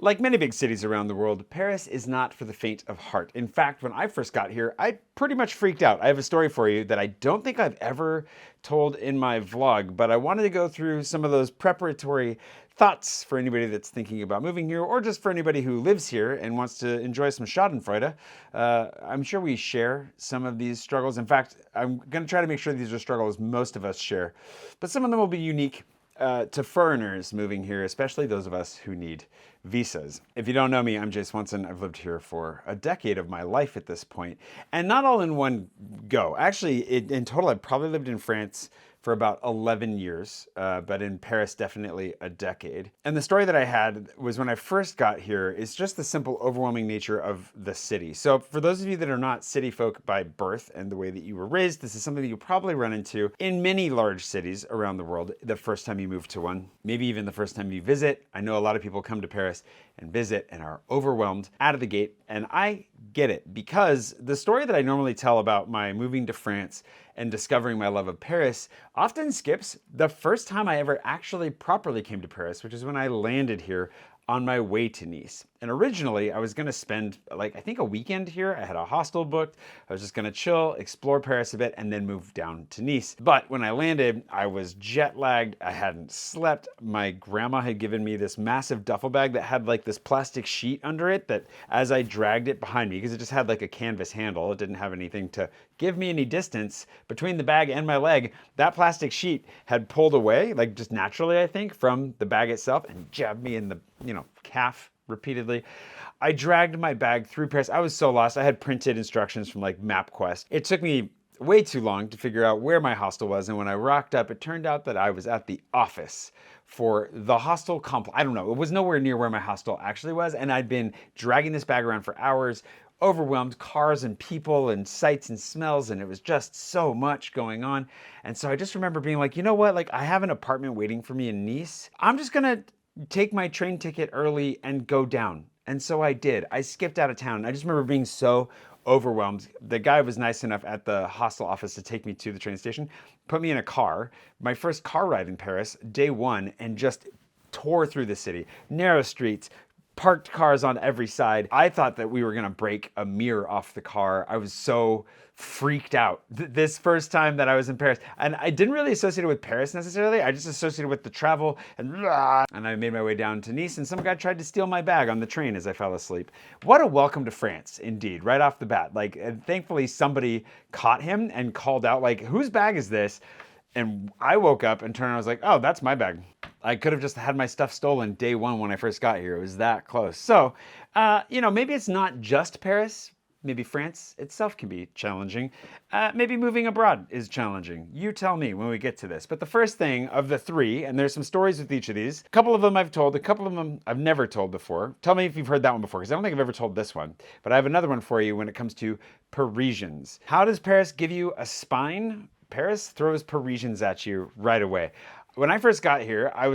Like many big cities around the world, Paris is not for the faint of heart. In fact, when I first got here, I pretty much freaked out. I have a story for you that I don't think I've ever told in my vlog, but I wanted to go through some of those preparatory thoughts for anybody that's thinking about moving here, or just for anybody who lives here and wants to enjoy some Schadenfreude. I'm sure we share some of these struggles. In fact, I'm going to try to make sure these are struggles most of us share, but some of them will be unique to foreigners moving here, especially those of us who need visas. If you don't know me, I'm Jay Swanson. I've lived here for a decade of my life at this point, and not all in one go. Actually, in total, I've probably lived in France for about 11 years, but in Paris, definitely a decade. And the story that I had was when I first got here is just the simple, overwhelming nature of the city. So for those of you that are not city folk by birth and the way that you were raised, this is something that you'll probably run into in many large cities around the world the first time you move to one, maybe even the first time you visit. I know a lot of people come to Paris and visit and are overwhelmed out of the gate, and I get it, because the story that I normally tell about my moving to France and discovering my love of Paris often skips the first time I ever actually properly came to Paris, which is when I landed here on my way to Nice. And originally I was gonna spend I think a weekend here. I had a hostel booked. I was just gonna chill, explore Paris a bit, and then move down to Nice. But when I landed, I was jet lagged. I hadn't slept. My grandma had given me this massive duffel bag that had this plastic sheet under it that as I dragged it behind me, because it just had a canvas handle, it didn't have anything to give me any distance between the bag and my leg, that plastic sheet had pulled away, just naturally, I think, from the bag itself and jabbed me in the, calf repeatedly. I dragged my bag through Paris. I was so lost. I had printed instructions from MapQuest. It took me way too long to figure out where my hostel was, and when I rocked up, it turned out that I was at the office for the hostel complex. I don't know. It was nowhere near where my hostel actually was, and I'd been dragging this bag around for hours, overwhelmed, cars and people and sights and smells, and it was just so much going on. And so I just remember being like, you know what? I have an apartment waiting for me in Nice. I'm just gonna take my train ticket early and go down. And so I did. I skipped out of town. I just remember being so overwhelmed. The guy was nice enough at the hostel office to take me to the train station, put me in a car, my first car ride in Paris, day one, and just tore through the city. Narrow streets, parked cars on every side. I thought that we were gonna break a mirror off the car. I was so freaked out this first time that I was in Paris. And I didn't really associate it with Paris necessarily. I just associated it with the travel and I made my way down to Nice, and some guy tried to steal my bag on the train as I fell asleep. What a welcome to France, indeed, right off the bat. And thankfully somebody caught him and called out, whose bag is this? And I woke up and turned and I was like, oh, that's my bag. I could have just had my stuff stolen day one when I first got here. It was that close. So, maybe it's not just Paris. Maybe France itself can be challenging. Maybe moving abroad is challenging. You tell me when we get to this. But the first thing of the three, and there's some stories with each of these, a couple of them I've told, a couple of them I've never told before. Tell me if you've heard that one before, because I don't think I've ever told this one. But I have another one for you when it comes to Parisians. How does Paris give you a spine? Paris throws Parisians at you right away. When I first got here, I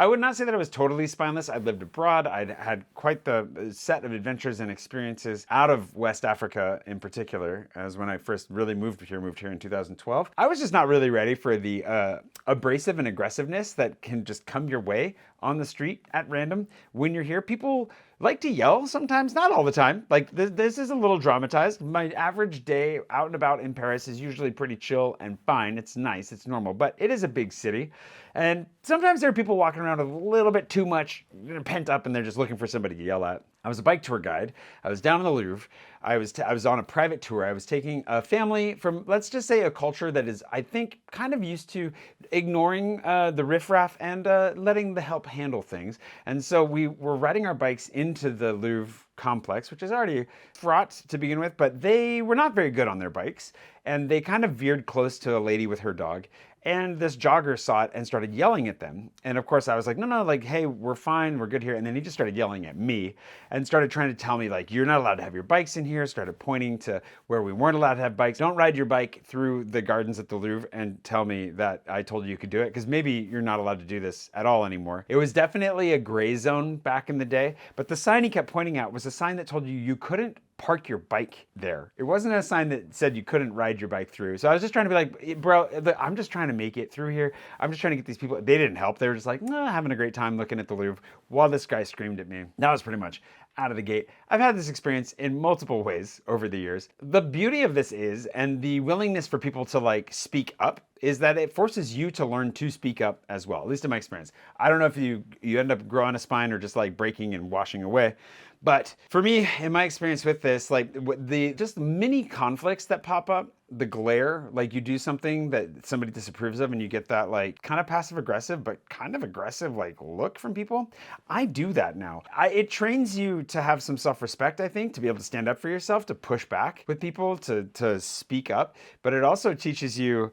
would not say that I was totally spineless. I'd lived abroad. I'd had quite the set of adventures and experiences out of West Africa in particular, as when I first really moved here in 2012. I was just not really ready for the abrasive and aggressiveness that can just come your way on the street at random when you're here. People like to yell sometimes, not all the time. This is a little dramatized. My average day out and about in Paris is usually pretty chill and fine. It's nice, it's normal, but it is a big city. And sometimes there are people walking around a little bit too much pent up and they're just looking for somebody to yell at. I was a bike tour guide. I was down in the Louvre. I was on a private tour. I was taking a family from, let's just say, a culture that is, I think, kind of used to ignoring the riffraff and letting the help handle things. And so we were riding our bikes into the Louvre complex, which is already fraught to begin with, but they were not very good on their bikes. And they kind of veered close to a lady with her dog. And this jogger saw it and started yelling at them. And of course I was like, no, hey, we're fine, we're good here. And then he just started yelling at me and started trying to tell me you're not allowed to have your bikes in here, started pointing to where we weren't allowed to have bikes. Don't ride your bike through the gardens at the Louvre and tell me that I told you you could do it, because maybe you're not allowed to do this at all anymore. It was definitely a gray zone back in the day, but the sign he kept pointing at was a sign that told you couldn't park your bike there. It wasn't a sign that said you couldn't ride your bike through. So I was just trying to be like, bro, I'm just trying to make it through here. I'm just trying to get these people. They didn't help. They were just like, nah, having a great time looking at the Louvre while this guy screamed at me. That was pretty much out of the gate. I've had this experience in multiple ways over the years. The beauty of this is, and the willingness for people to like speak up, is that it forces you to learn to speak up as well, at least in my experience. I don't know if you end up growing a spine or just like breaking and washing away. But for me, in my experience with this, like the just mini conflicts that pop up, the glare, like you do something that somebody disapproves of and you get that like kind of passive aggressive, but kind of aggressive like look from people. I do that now. It trains you to have some self-respect, I think, to be able to stand up for yourself, to push back with people, to speak up. But it also teaches you,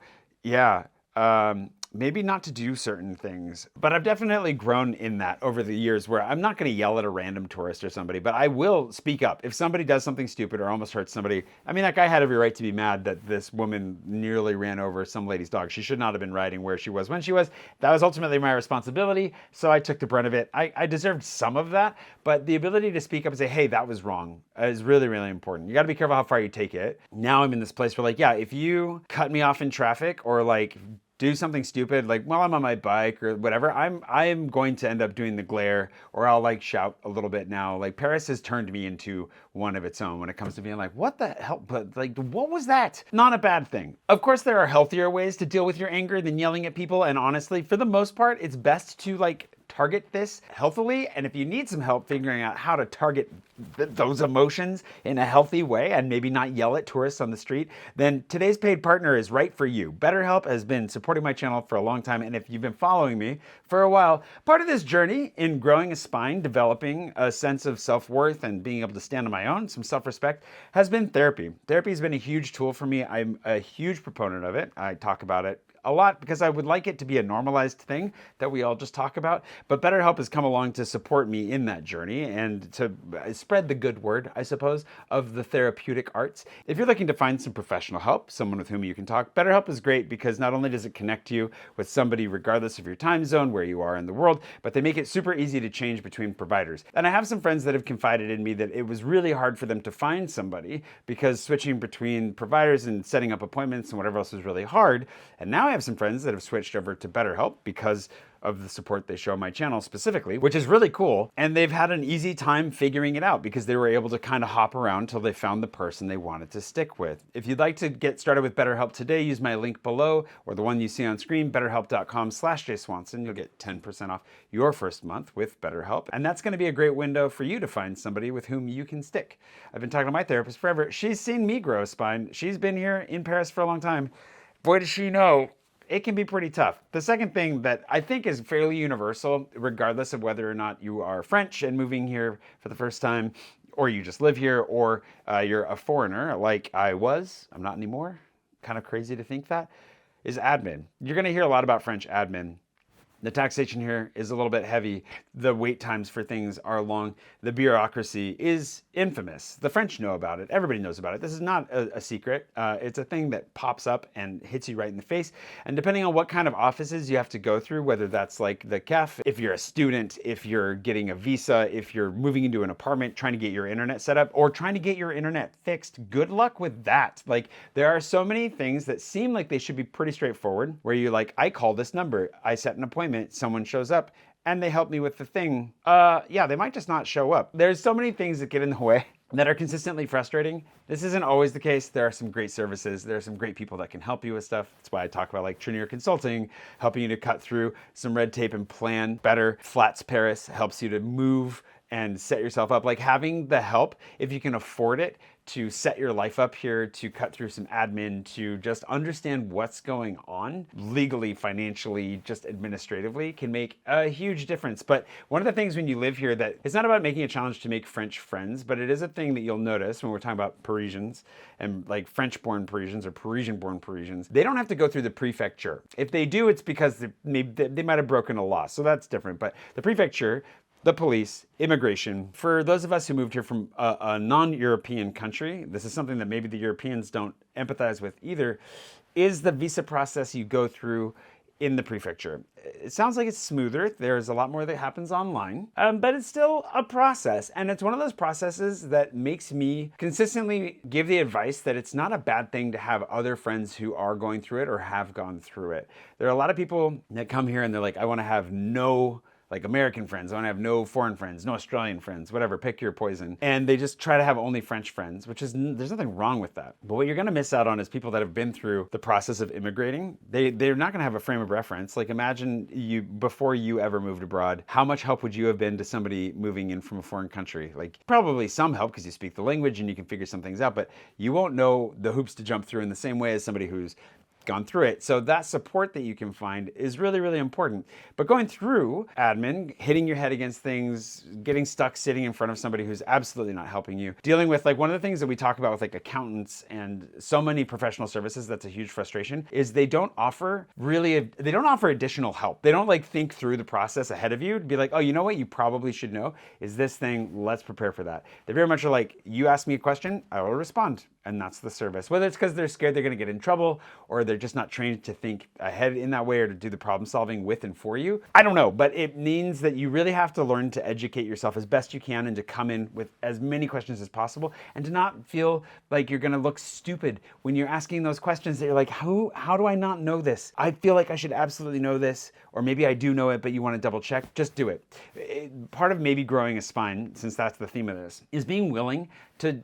maybe not to do certain things. But I've definitely grown in that over the years where I'm not going to yell at a random tourist or somebody, but I will speak up. If somebody does something stupid or almost hurts somebody, I mean, that guy had every right to be mad that this woman nearly ran over some lady's dog. She should not have been riding where she was when she was. That was ultimately my responsibility, so I took the brunt of it. I deserved some of that, but the ability to speak up and say, hey, that was wrong is really, really important. You got to be careful how far you take it. Now I'm in this place where like, yeah, if you cut me off in traffic or like do something stupid, like while I'm on my bike or whatever, I'm going to end up doing the glare, or I'll like shout a little bit now. Like Paris has turned me into one of its own when it comes to being like, what the hell? But like, what was that? Not a bad thing. Of course, there are healthier ways to deal with your anger than yelling at people. And honestly, for the most part, it's best to like target this healthily. And if you need some help figuring out how to target those emotions in a healthy way and maybe not yell at tourists on the street, then today's paid partner is right for you. BetterHelp has been supporting my channel for a long time. And if you've been following me for a while, part of this journey in growing a spine, developing a sense of self-worth and being able to stand on my own, some self-respect, has been therapy. Therapy has been a huge tool for me. I'm a huge proponent of it. I talk about it a lot because I would like it to be a normalized thing that we all just talk about. But BetterHelp has come along to support me in that journey and to spread the good word, I suppose, of the therapeutic arts. If you're looking to find some professional help, someone with whom you can talk, BetterHelp is great because not only does it connect you with somebody regardless of your time zone, where you are in the world, but they make it super easy to change between providers. And I have some friends that have confided in me that it was really hard for them to find somebody because switching between providers and setting up appointments and whatever else was really hard. And now I have some friends that have switched over to BetterHelp because of the support they show my channel specifically, which is really cool. And they've had an easy time figuring it out because they were able to kind of hop around till they found the person they wanted to stick with. If you'd like to get started with BetterHelp today, use my link below or the one you see on screen, betterhelp.com/jswanson. You'll get 10% off your first month with BetterHelp. And that's going to be a great window for you to find somebody with whom you can stick. I've been talking to my therapist forever. She's seen me grow a spine. She's been here in Paris for a long time. Boy, does she know it can be pretty tough. The second thing that I think is fairly universal, regardless of whether or not you are French and moving here for the first time, or you just live here, or you're a foreigner like I was, I'm not anymore, kind of crazy to think that, is admin. You're gonna hear a lot about French admin. The taxation here is a little bit heavy. The wait times for things are long. The bureaucracy is infamous. The French know about it. Everybody knows about it. This is not a secret. It's a thing that pops up and hits you right in the face. And depending on what kind of offices you have to go through, whether that's like the CAF, if you're a student, if you're getting a visa, if you're moving into an apartment, trying to get your internet set up, or trying to get your internet fixed, good luck with that. Like, there are so many things that seem like they should be pretty straightforward, where you're like, I call this number, I set an appointment, someone shows up and they help me with the thing. They might just not show up. There's so many things that get in the way that are consistently frustrating. This isn't always the case. There are some great services. There are some great people that can help you with stuff. That's why I talk about like Trinier Consulting, helping you to cut through some red tape and plan better. Flats Paris helps you to move and set yourself up. Like having the help, if you can afford it, to set your life up here, to cut through some admin, to just understand what's going on legally, financially, just administratively, can make a huge difference. But one of the things when you live here, that it's not about making a challenge to make French friends, but it is a thing that you'll notice when we're talking about Parisians and like French-born Parisians or Parisian-born Parisians. They don't have to go through the prefecture. If they do, it's because they might have broken a law, so that's different. But the prefecture, the police, immigration. For those of us who moved here from a non-European country, this is something that maybe the Europeans don't empathize with either, is the visa process you go through in the prefecture. It sounds like it's smoother. There's a lot more that happens online, but it's still a process. And it's one of those processes that makes me consistently give the advice that it's not a bad thing to have other friends who are going through it or have gone through it. There are a lot of people that come here and they're like, I want to have no American friends. I want to have no foreign friends, no Australian friends, whatever, pick your poison. And they just try to have only French friends, which is, there's nothing wrong with that. But what you're going to miss out on is people that have been through the process of immigrating. They're not going to have a frame of reference. Like imagine before you ever moved abroad, how much help would you have been to somebody moving in from a foreign country? Like probably some help because you speak the language and you can figure some things out, but you won't know the hoops to jump through in the same way as somebody who's gone through it. So that support that you can find is really, really important. But going through admin, hitting your head against things, getting stuck sitting in front of somebody who's absolutely not helping you, dealing with one of the things that we talk about with accountants and so many professional services, that's a huge frustration, is they don't offer additional help. They don't think through the process ahead of you to be like, oh, you know what you probably should know is this thing, let's prepare for that. They very much are like, you ask me a question, I will respond. And that's the service. Whether it's because they're scared they're going to get in trouble or they're just not trained to think ahead in that way or to do the problem solving with and for you. I don't know, but it means that you really have to learn to educate yourself as best you can and to come in with as many questions as possible and to not feel like you're going to look stupid when you're asking those questions that you're like, how do I not know this? I feel like I should absolutely know this, or maybe I do know it, but you want to double check. Just do it. Part of maybe growing a spine, since that's the theme of this, is being willing to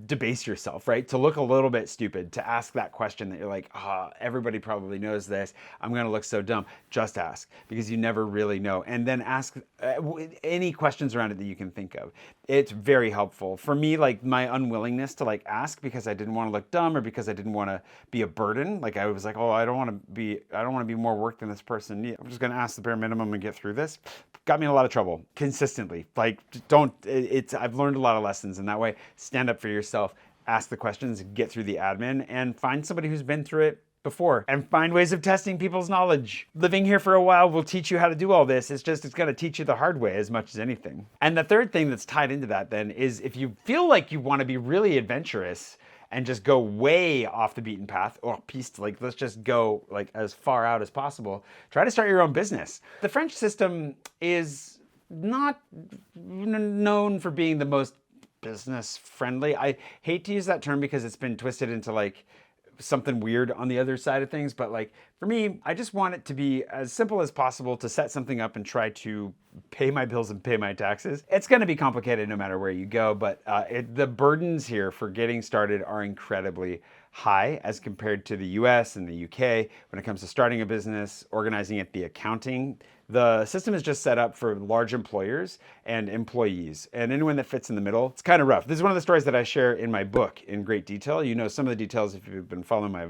debase yourself, right? To look a little bit stupid, to ask that question that you're like, everybody probably knows this. I'm going to look so dumb. Just ask, because you never really know. And then ask any questions around it that you can think of. It's very helpful. For me, my unwillingness to ask because I didn't want to look dumb or because I didn't want to be a burden. I was like, I don't want to be more work than this person. I'm just going to ask the bare minimum and get through this. Got me in a lot of trouble consistently. I've learned a lot of lessons in that way. Stand up for yourself, ask the questions, get through the admin, and find somebody who's been through it before, and find ways of testing people's knowledge. Living here for a while will teach you how to do all this. It's going to teach you the hard way as much as anything. And the third thing that's tied into that then is if you feel like you want to be really adventurous and just go way off the beaten path, or let's just go as far out as possible, try to start your own business. The French system is not known for being the most business friendly. I hate to use that term because it's been twisted into something weird on the other side of things. But for me, I just want it to be as simple as possible to set something up and try to pay my bills and pay my taxes. It's going to be complicated no matter where you go, but the burdens here for getting started are incredibly high as compared to the US and the UK when it comes to starting a business, organizing it, the accounting. The system is just set up for large employers and employees, and anyone that fits in the middle. It's kind of rough. This is one of the stories that I share in my book in great detail. You know some of the details if you've been following my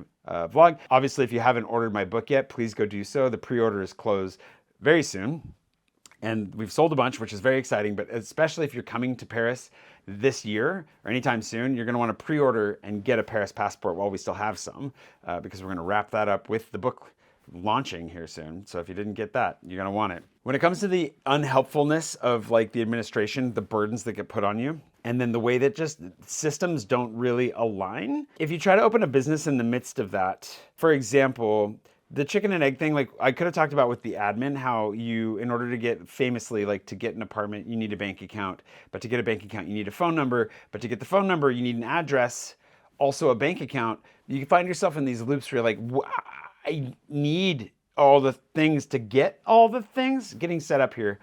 vlog. Obviously, if you haven't ordered my book yet, please go do so. The pre-orders close very soon. And we've sold a bunch, which is very exciting, but especially if you're coming to Paris this year or anytime soon, you're going to want to pre-order and get a Paris passport while we still have some, because we're going to wrap that up with the book launching here soon. So if you didn't get that, you're going to want it. When it comes to the unhelpfulness of the administration, the burdens that get put on you, and then the way that just systems don't really align, if you try to open a business in the midst of that, for example, the chicken and egg thing, I could have talked about with the admin, how you, in order to get famously, to get an apartment, you need a bank account. But to get a bank account, you need a phone number. But to get the phone number, you need an address, also a bank account. You can find yourself in these loops where you're like, I need all the things to get all the things. Getting set up here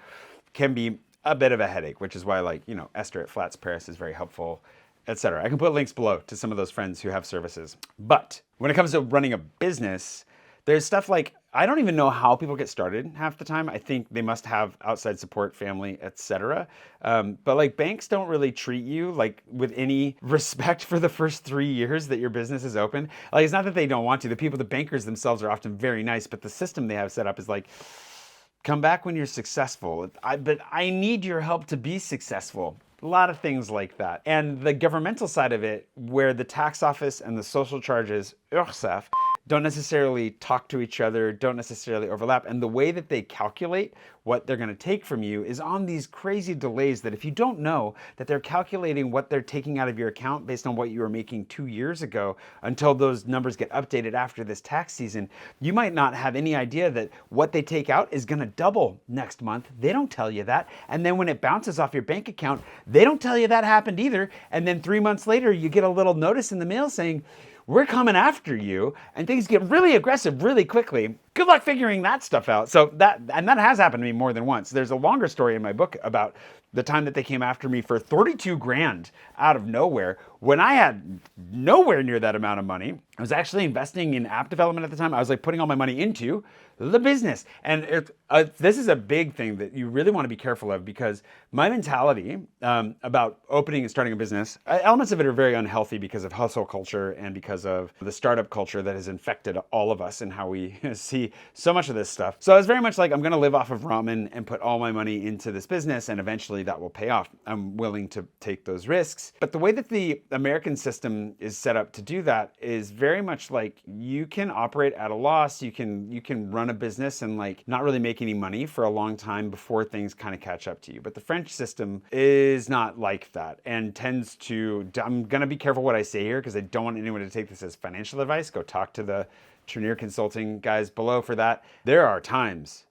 can be a bit of a headache, which is why Esther at Flats Paris is very helpful, etc. I can put links below to some of those friends who have services. But when it comes to running a business, there's stuff I don't even know how people get started half the time. I think they must have outside support, family, etc. But banks don't really treat you with any respect for the first 3 years that your business is open. It's not that they don't want to. The bankers themselves are often very nice, but the system they have set up is come back when you're successful. But I need your help to be successful. A lot of things like that. And the governmental side of it, where the tax office and the social charges, URSSAF, don't necessarily talk to each other, don't necessarily overlap. And the way that they calculate what they're going to take from you is on these crazy delays that if you don't know that they're calculating what they're taking out of your account based on what you were making 2 years ago until those numbers get updated after this tax season, you might not have any idea that what they take out is going to double next month. They don't tell you that. And then when it bounces off your bank account, they don't tell you that happened either. And then 3 months later, you get a little notice in the mail saying, we're coming after you, and things get really aggressive really quickly. Good luck figuring that stuff out. So that has happened to me more than once. There's a longer story in my book about the time that they came after me for 32 grand out of nowhere when I had nowhere near that amount of money. I was actually investing in app development at the time. I was like putting all my money into the business. And this is a big thing that you really want to be careful of, because my mentality about opening and starting a business, elements of it are very unhealthy because of hustle culture and because of the startup culture that has infected all of us and how we see so much of this stuff. So I was very much like, I'm going to live off of ramen and put all my money into this business, and eventually that will pay off. I'm willing to take those risks. But the way that the American system is set up to do that is very much like you can operate at a loss. You can run a business and like not really make any money for a long time before things kind of catch up to you. But the French system is not like that and tends to, I'm going to be careful what I say here because I don't want anyone to take this as financial advice. Go talk to the Trenier Consulting guys below for that. There are times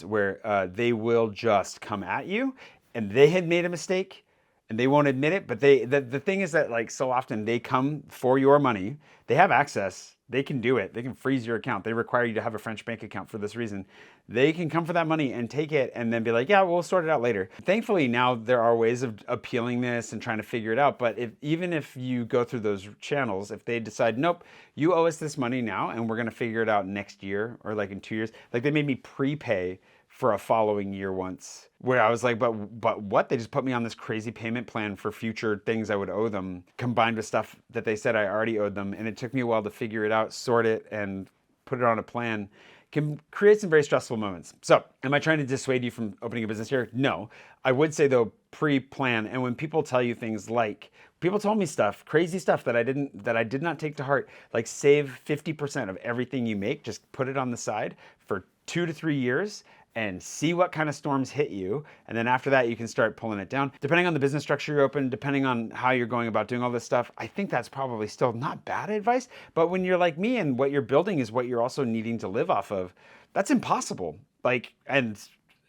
where they will just come at you and they had made a mistake and they won't admit it. But the thing is that like so often they come for your money. They have access. They can do it. They can freeze your account. They require you to have a French bank account for this reason. They can come for that money and take it and then be like, yeah, we'll sort it out later. Thankfully, now there are ways of appealing this and trying to figure it out. But even if you go through those channels, if they decide, nope, you owe us this money now and we're going to figure it out next year or like in 2 years, like they made me prepay for a following year once, where I was like, but what? They just put me on this crazy payment plan for future things I would owe them, combined with stuff that they said I already owed them. And it took me a while to figure it out, sort it, and put it on a plan. Can create some very stressful moments. So am I trying to dissuade you from opening a business here? No. I would say though, pre-plan. And when people tell you things like, people told me stuff, crazy stuff that I did not take to heart, like save 50% of everything you make, just put it on the side for 2 to 3 years and see what kind of storms hit you. And then after that, you can start pulling it down. Depending on the business structure you're open, depending on how you're going about doing all this stuff, I think that's probably still not bad advice. But when you're like me and what you're building is what you're also needing to live off of, that's impossible. And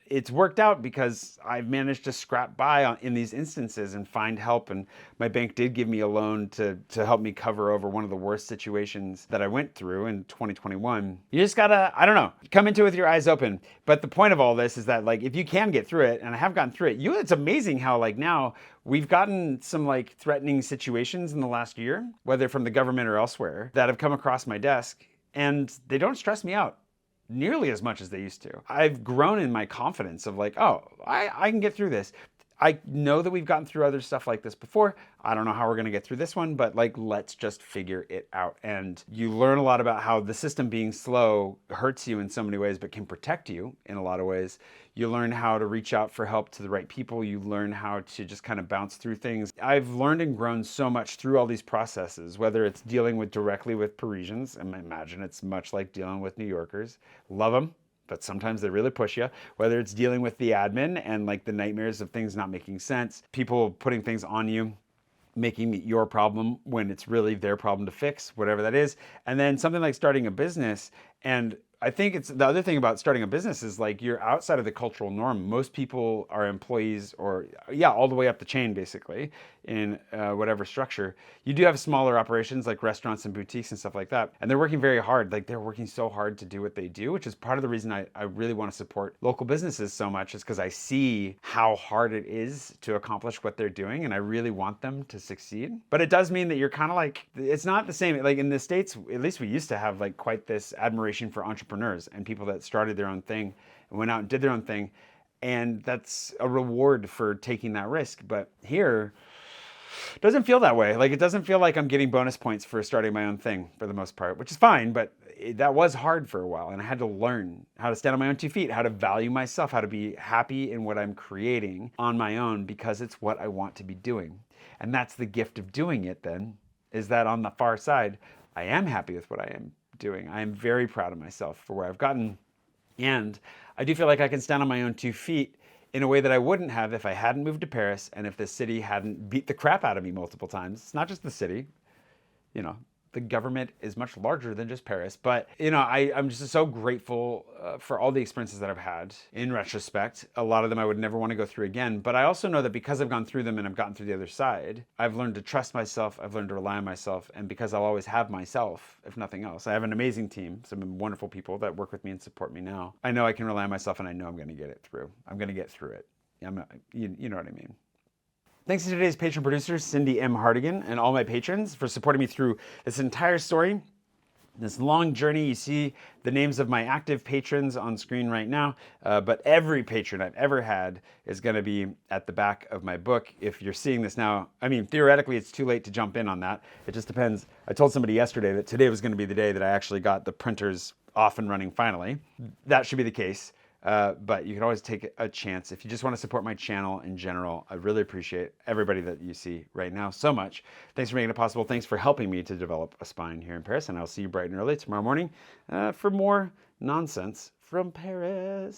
it's worked out because I've managed to scrap by in these instances and find help. And my bank did give me a loan to help me cover over one of the worst situations that I went through in 2021. You just gotta, I don't know, come into it with your eyes open. But the point of all this is that like, if you can get through it, and I have gotten through it, it's amazing how like now we've gotten some like threatening situations in the last year, whether from the government or elsewhere, that have come across my desk, and they don't stress me out nearly as much as they used to. I've grown in my confidence of like, oh, I can get through this. I know that we've gotten through other stuff like this before. I don't know how we're going to get through this one, but like, let's just figure it out. And you learn a lot about how the system being slow hurts you in so many ways, but can protect you in a lot of ways. You learn how to reach out for help to the right people. You learn how to just kind of bounce through things. I've learned and grown so much through all these processes, whether it's dealing directly with Parisians, and I imagine it's much like dealing with New Yorkers. Love them, but sometimes they really push you. Whether it's dealing with the admin and like the nightmares of things not making sense, people putting things on you, making it your problem when it's really their problem to fix, whatever that is. And then something like starting a business. And I think it's the other thing about starting a business is like you're outside of the cultural norm. Most people are employees or all the way up the chain basically in whatever structure. You do have smaller operations like restaurants and boutiques and stuff like that. And they're working very hard. Like they're working so hard to do what they do, which is part of the reason I really want to support local businesses so much, is because I see how hard it is to accomplish what they're doing. And I really want them to succeed. But it does mean that you're kind of like, it's not the same. Like in the States, at least we used to have like quite this admiration for entrepreneurs and people that started their own thing and went out and did their own thing. And that's a reward for taking that risk. But here, it doesn't feel that way. Like it doesn't feel like I'm getting bonus points for starting my own thing for the most part, which is fine. But that was hard for a while. And I had to learn how to stand on my own 2 feet, how to value myself, how to be happy in what I'm creating on my own, because it's what I want to be doing. And that's the gift of doing it then, is that on the far side, I am happy with what I am doing. I am very proud of myself for where I've gotten. And I do feel like I can stand on my own 2 feet in a way that I wouldn't have if I hadn't moved to Paris and if the city hadn't beat the crap out of me multiple times. It's not just the city, you know, the government is much larger than just Paris. But, you know, I'm just so grateful for all the experiences that I've had. In retrospect, a lot of them I would never want to go through again. But I also know that because I've gone through them and I've gotten through the other side, I've learned to trust myself. I've learned to rely on myself. And because I'll always have myself, if nothing else, I have an amazing team, some wonderful people that work with me and support me now. I know I can rely on myself and I know I'm going to get it through. I'm going to get through it. You know what I mean. Thanks to today's patron producer, Cindy M. Hartigan, and all my patrons for supporting me through this entire story, this long journey. You see the names of my active patrons on screen right now, but every patron I've ever had is going to be at the back of my book. If you're seeing this now, I mean, theoretically, it's too late to jump in on that. It just depends. I told somebody yesterday that today was going to be the day that I actually got the printers off and running finally. That should be the case. But you can always take a chance. If you just want to support my channel in general, I really appreciate everybody that you see right now so much. Thanks for making it possible. Thanks for helping me to develop a spine here in Paris. And I'll see you bright and early tomorrow morning for more nonsense from Paris.